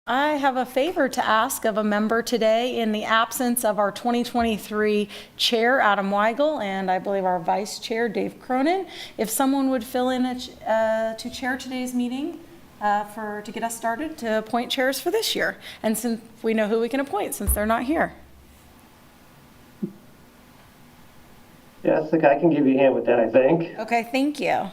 I have a favor to ask of a member today in the absence of our 2023 chair, Adam Weigel, and I believe our vice chair, Dave Cronin. If someone would fill in to chair today's meeting to get us started to appoint chairs for this year. And since we know who we can appoint since they're not here. Yes, I can give you a hand with that, I think. Okay, thank you.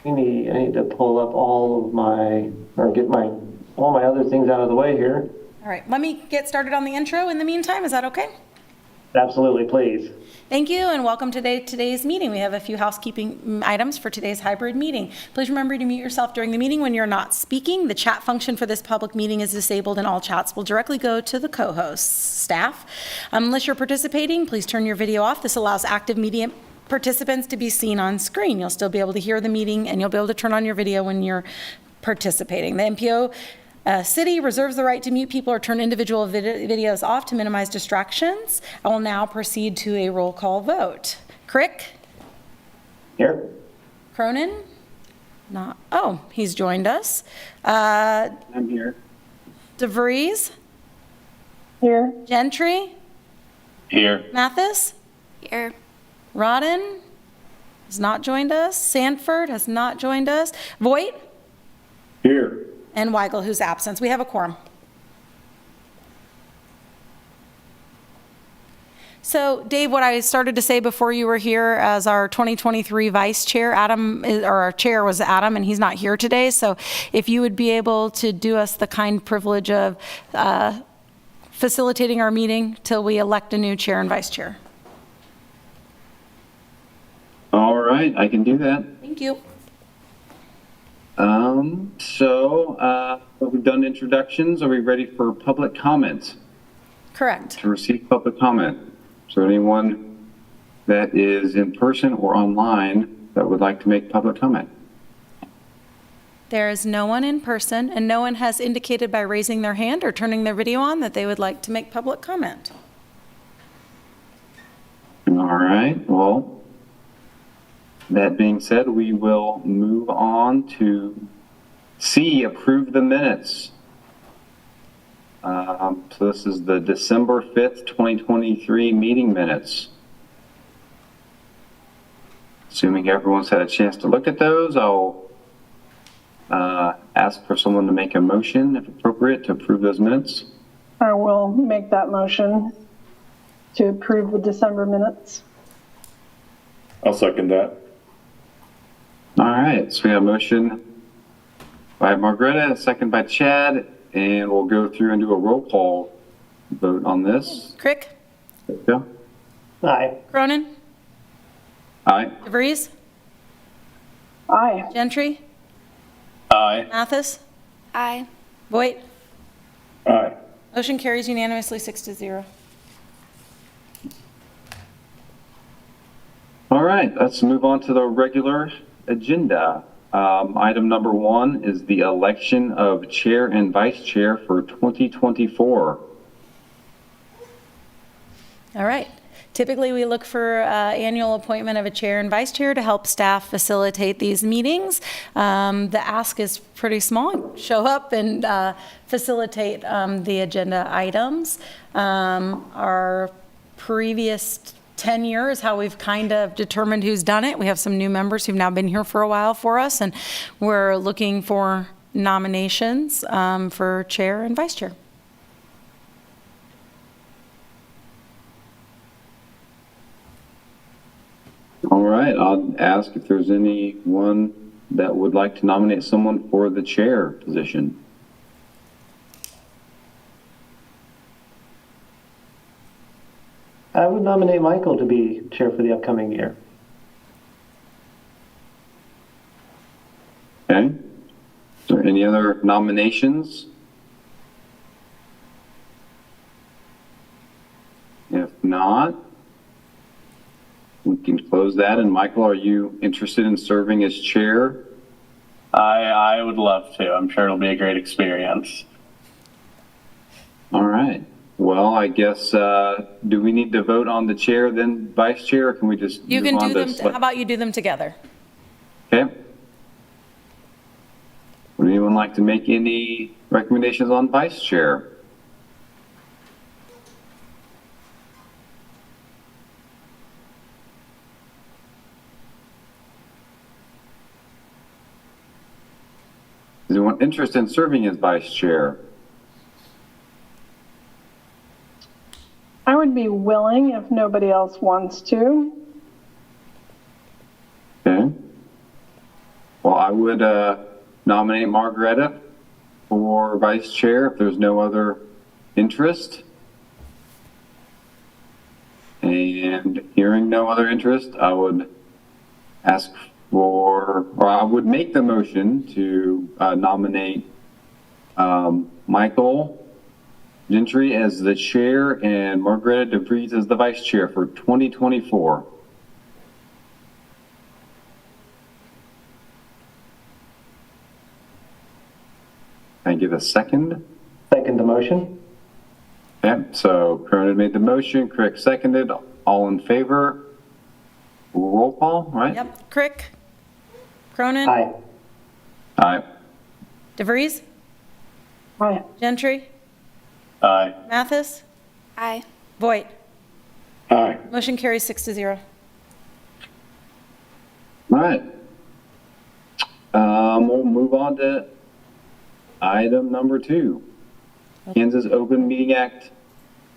I need to pull up all my other things out of the way here. All right, let me get started on the intro in the meantime. Is that okay? Absolutely, please. Thank you and welcome to today's meeting. We have a few housekeeping items for today's hybrid meeting. Please remember to mute yourself during the meeting when you're not speaking. The chat function for this public meeting is disabled and all chats will directly go to the co-hosts, staff. Unless you're participating, please turn your video off. This allows active media participants to be seen on screen. You'll still be able to hear the meeting and you'll be able to turn on your video when you're participating. The MPO City reserves the right to mute people or turn individual videos off to minimize distractions. I will now proceed to a roll call vote. Crick? Here. Cronin? Not. Oh, he's joined us. I'm here. DeVries? Here. Gentry? Here. Mathis? Here. Rodden has not joined us. Sanford has not joined us. Voigt? Here. And Weigel, who's absent. We have a quorum. So, Dave, what I started to say before you were here as our 2023 vice chair, our chair was Adam, and he's not here today. So if you would be able to do us the kind privilege of facilitating our meeting till we elect a new chair and vice chair. All right, I can do that. Thank you. We've done introductions. Are we ready for public comment? Correct. To receive public comment. So anyone that is in person or online that would like to make public comment? There is no one in person, and no one has indicated by raising their hand or turning their video on that they would like to make public comment. All right, well, that being said, we will move on to C, approve the minutes. So this is the December 5th, 2023 meeting minutes. Assuming everyone's had a chance to look at those, I'll ask for someone to make a motion, if appropriate, to approve those minutes. I will make that motion to approve the December minutes. I'll second that. All right, so we have a motion by Margareta, a second by Chad, and we'll go through and do a roll call vote on this. Crick? Yeah. Aye. Cronin? Aye. DeVries? Aye. Gentry? Aye. Mathis? Aye. Voigt? Aye. Motion carries unanimously 6-0. All right, let's move on to the regular agenda. Item number 1 is the election of chair and vice chair for 2024. All right. Typically, we look for annual appointment of a chair and vice chair to help staff facilitate these meetings. The ask is pretty small. Show up and facilitate the agenda items. Our previous tenure is how we've kind of determined who's done it. We have some new members who've now been here for a while for us, and we're looking for nominations for chair and vice chair. All right, I'll ask if there's anyone that would like to nominate someone for the chair position. I would nominate Michael to be chair for the upcoming year. Okay. Is there any other nominations? If not, we can close that. And Michael, are you interested in serving as chair? I would love to. I'm sure it'll be a great experience. All right. Well, I guess, do we need to vote on the chair, then vice chair, or can we just You move can on do to them, how about you do them together? Okay. anyone like to make any recommendations on vice chair? Is anyone interested in serving as vice chair? I would be willing if nobody else wants to. Okay. Well, I would nominate Margaretta for vice chair if there's no other interest. And hearing no other interest, I would ask for, or I would make the motion to nominate Michael Gentry as the chair and Margaretta DeVries as the vice chair for 2024. Can I give a second? Second the motion? Okay, so Cronin made the motion, Crick seconded. All in favor? Roll call, right? Yep. Crick? Cronin? Aye. Aye. DeVries? Aye. Gentry? Aye. Mathis? Aye. Voigt? Aye. Motion carries 6-0. All right. We'll move on to item number 2. Kansas Open Meeting Act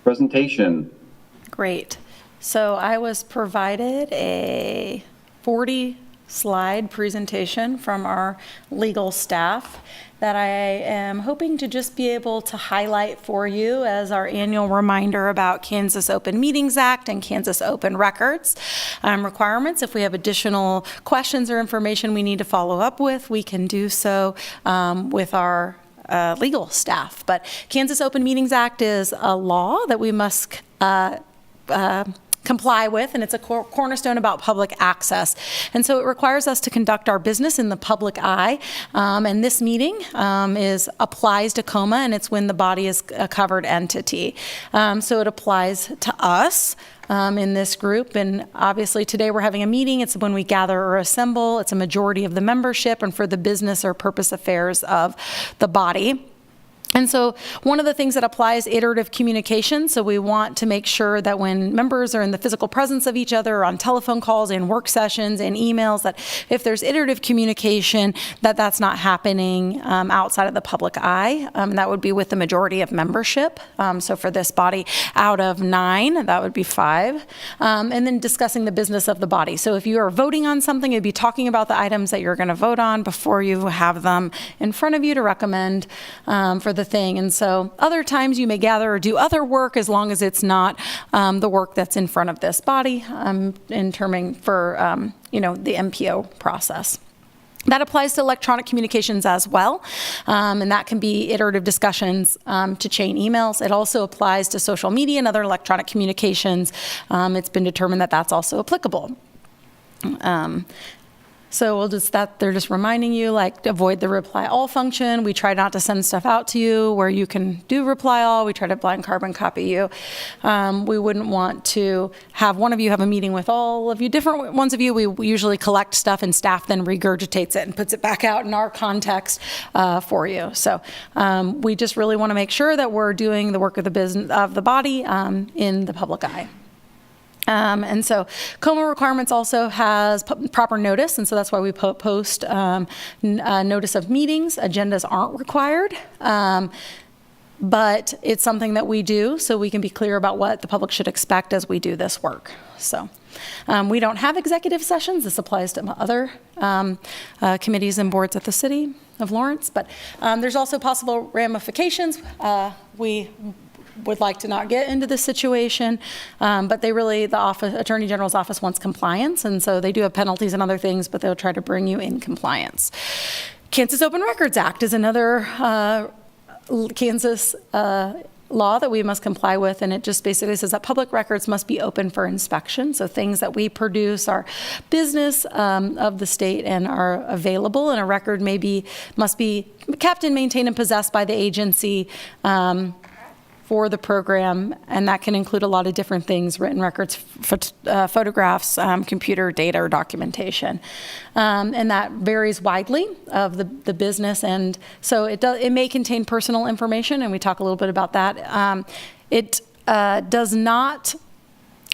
presentation. Great. So I was provided a 40-slide presentation from our legal staff that I am hoping to just be able to highlight for you as our annual reminder about Kansas Open Meetings Act and Kansas Open Records requirements. If we have additional questions or information we need to follow up with, we can do so with our legal staff. But Kansas Open Meetings Act is a law that we must comply with, and it's a cornerstone about public access. And so it requires us to conduct our business in the public eye. And this meeting applies to COMA, and it's when the body is a covered entity. So it applies to us in this group. And obviously today we're having a meeting. It's when we gather or assemble. It's a majority of the membership and for the business or purpose affairs of the body. And so one of the things that applies iterative communication. So we want to make sure that when members are in the physical presence of each other on telephone calls and work sessions and emails, that if there's iterative communication, that's not happening outside of the public eye. That would be with the majority of membership. So for this body, out of 9, that would be 5. And then discussing the business of the body. So if you are voting on something, you'd be talking about the items that you're going to vote on before you have them in front of you to recommend for the thing. And so other times you may gather or do other work as long as it's not the work that's in front of this body in terming for the MPO process. That applies to electronic communications as well, and that can be iterative discussions to chain emails. It also applies to social media and other electronic communications. It's been determined that that's also applicable. So they're just reminding you, like, to avoid the reply all function. We try not to send stuff out to you where you can do reply all. We try to blind carbon copy you. We wouldn't want to have one of you have a meeting with all of you, different ones of you. We usually collect stuff and staff then regurgitates it and puts it back out in our context for you. So we just really want to make sure that we're doing the work of the business of the body in the public eye. And so COMA requirements also has proper notice, and so that's why we post notice of meetings. Agendas aren't required, but it's something that we do so we can be clear about what the public should expect as we do this work. So we don't have executive sessions. This applies to other committees and boards at the City of Lawrence, but there's also possible ramifications. We would like to not get into this situation, but the Attorney General's office wants compliance, and so they do have penalties and other things, but they'll try to bring you in compliance. Kansas Open Records Act is another Kansas law that we must comply with, and it just basically says that public records must be open for inspection. So things that we produce are business of the state and are available, and a record must be kept and maintained and possessed by the agency for the program, and that can include a lot of different things: written records, photographs, computer data, or documentation. And that varies widely of the business, and so it may contain personal information, and we talk a little bit about that. It does not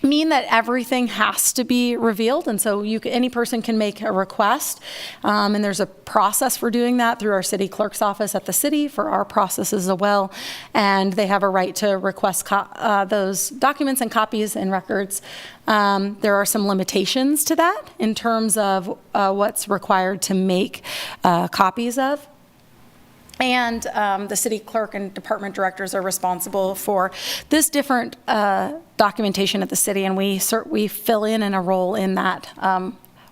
mean that everything has to be revealed, and so any person can make a request, and there's a process for doing that through our city clerk's office at the city for our processes as well, and they have a right to request those documents and copies and records. There are some limitations to that in terms of what's required to make copies of. And the city clerk and department directors are responsible for this different documentation at the city, and we fill in a role in that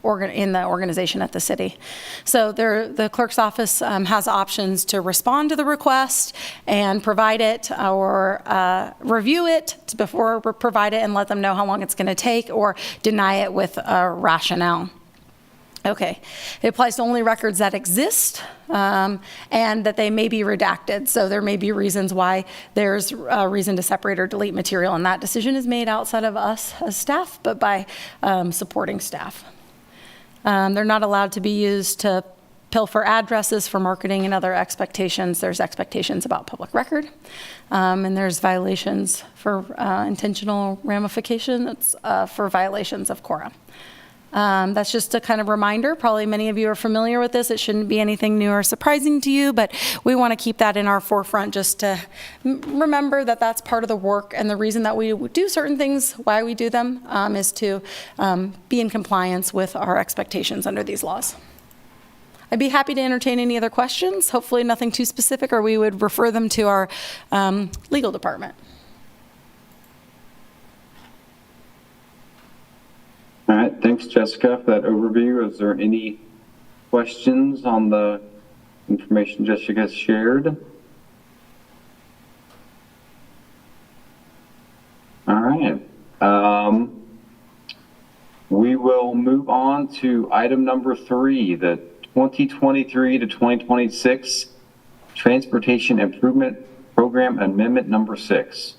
in the organization at the city. So the clerk's office has options to respond to the request and provide it, or review it before we provide it and let them know how long it's going to take, or deny it with a rationale. Okay, it applies to only records that exist, and that they may be redacted. So there may be reasons why there's a reason to separate or delete material, and that decision is made outside of us as staff, but by supporting staff. They're not allowed to be used to pilfer addresses for marketing and other expectations. There's expectations about public record, and there's violations for intentional ramification. It's for violations of KORA. That's just a kind of reminder. Probably many of you are familiar with this. It shouldn't be anything new or surprising to you, but we want to keep that in our forefront, just to remember that that's part of the work, and the reason that we do certain things, why we do them, is to be in compliance with our expectations under these laws. I'd be happy to entertain any other questions. Hopefully nothing too specific, or we would refer them to our legal department. All right, thanks, Jessica, for that overview. Is there any questions on the information Jessica shared? All right. We will move on to item number 3, the 2023 to 2026 Transportation Improvement Program Amendment number 6.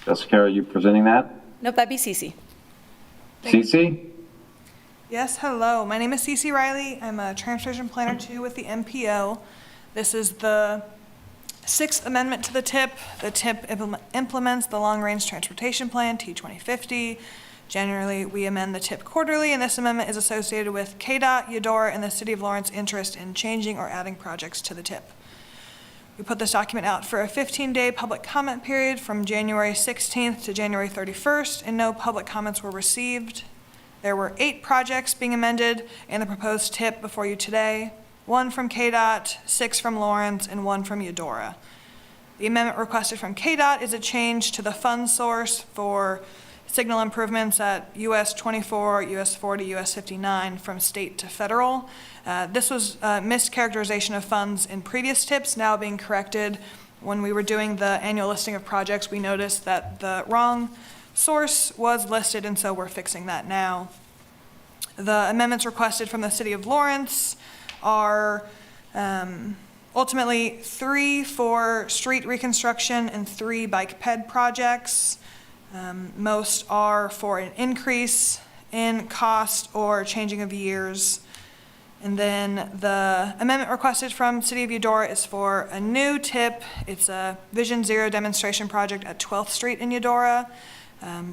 Jessica, are you presenting that? Nope, that'd be Cece. Cece? Yes, hello. My name is Cece Riley. I'm a Transportation Planner 2 with the MPO. This is the 6th amendment to the TIP. The TIP implements the Long Range Transportation Plan, T2050. Generally, we amend the TIP quarterly, and this amendment is associated with KDOT, Eudora, and the City of Lawrence interest in changing or adding projects to the TIP. We put this document out for a 15-day public comment period from January 16th to January 31st, and no public comments were received. There were 8 projects being amended in the proposed TIP before you today, 1 from KDOT, 6 from Lawrence, and 1 from Eudora. The amendment requested from KDOT is a change to the fund source for signal improvements at US 24, US 40, US 59 from state to federal. This was a mischaracterization of funds in previous TIPs, now being corrected. When we were doing the annual listing of projects, we noticed that the wrong source was listed, and so we're fixing that now. The amendments requested from the City of Lawrence are ultimately 3 for street reconstruction and 3 bike ped projects. Most are for an increase in cost or changing of years. And then the amendment requested from City of Eudora is for a new TIP. It's a Vision Zero demonstration project at 12th Street in Eudora.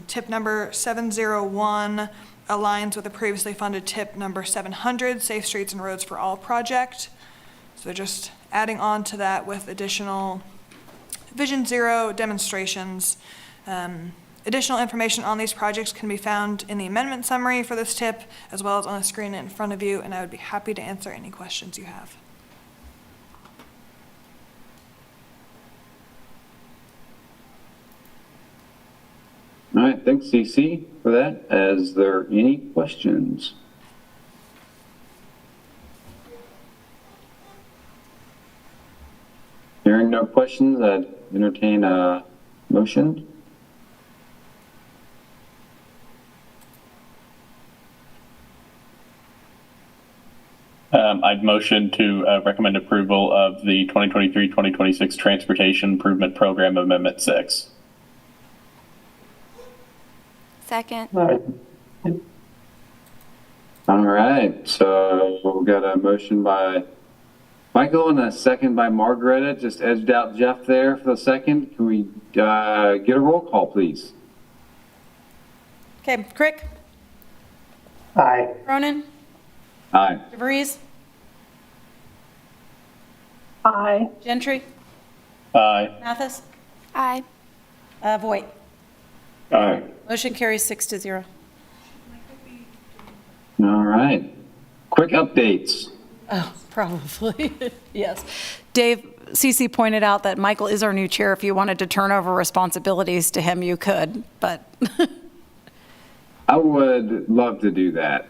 TIP number 701 aligns with the previously funded TIP number 700, Safe Streets and Roads for All project. So they're just adding on to that with additional Vision Zero demonstrations. Additional information on these projects can be found in the amendment summary for this TIP, as well as on the screen in front of you, and I would be happy to answer any questions you have. All right, thanks, Cece, for that. Is there any questions? Hearing no questions, I'd entertain a motion. I I'd motion to recommend approval of the 2023-2026 Transportation Improvement Program Amendment 6. Second. All right. All right, so we've got a motion by Michael and a second by Margaretta. Just edged out Jeff there for the second. Can we get a roll call, please? Okay, Crick, Aye. Cronin, Aye. DeVries, Aye. Gentry, Aye. Mathis, Aye. Voight. Aye. Motion carries 6-0. All right. Quick updates. Oh, probably, yes. Dave, Cece pointed out that Michael is our new chair. If you wanted to turn over responsibilities to him, you could, but I would love to do that.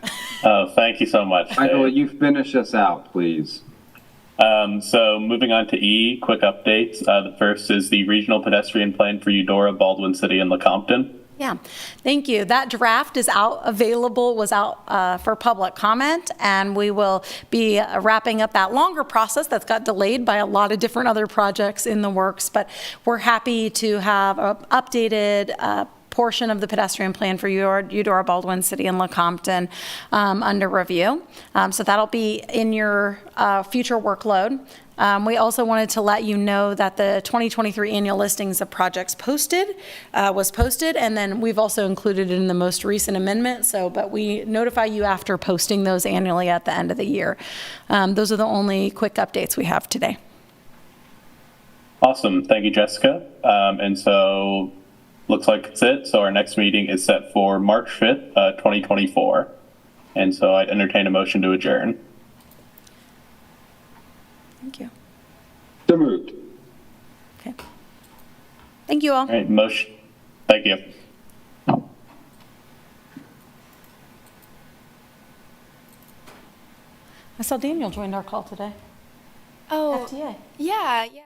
Thank you so much. Michael, will Dave. you finish us out, please? So moving on to E, quick updates. The first is the Regional Pedestrian Plan for Eudora, Baldwin City, and Lecompton. yeah, thank you. That draft is was out for public comment, and we will be wrapping up that longer process that's got delayed by a lot of different other projects in the works, but we're happy to have an updated portion of the pedestrian plan for Eudora, Baldwin City, and Lecompton under review. So that'll be in your future workload. We also wanted to let you know that the 2023 annual listings of projects was posted, and then we've also included it in the most recent amendment. But we notify you after posting those annually at the end of the year. Those are the only quick updates we have today. Awesome. Thank you, Jessica. And so looks like that's it. So our next meeting is set for March 5th, 2024. And so I'd entertain a motion to adjourn. Thank you. So moved. Okay. Thank you all. All right, motion. Thank you. I saw Daniel joined our call today. Oh, FTA. yeah, yeah.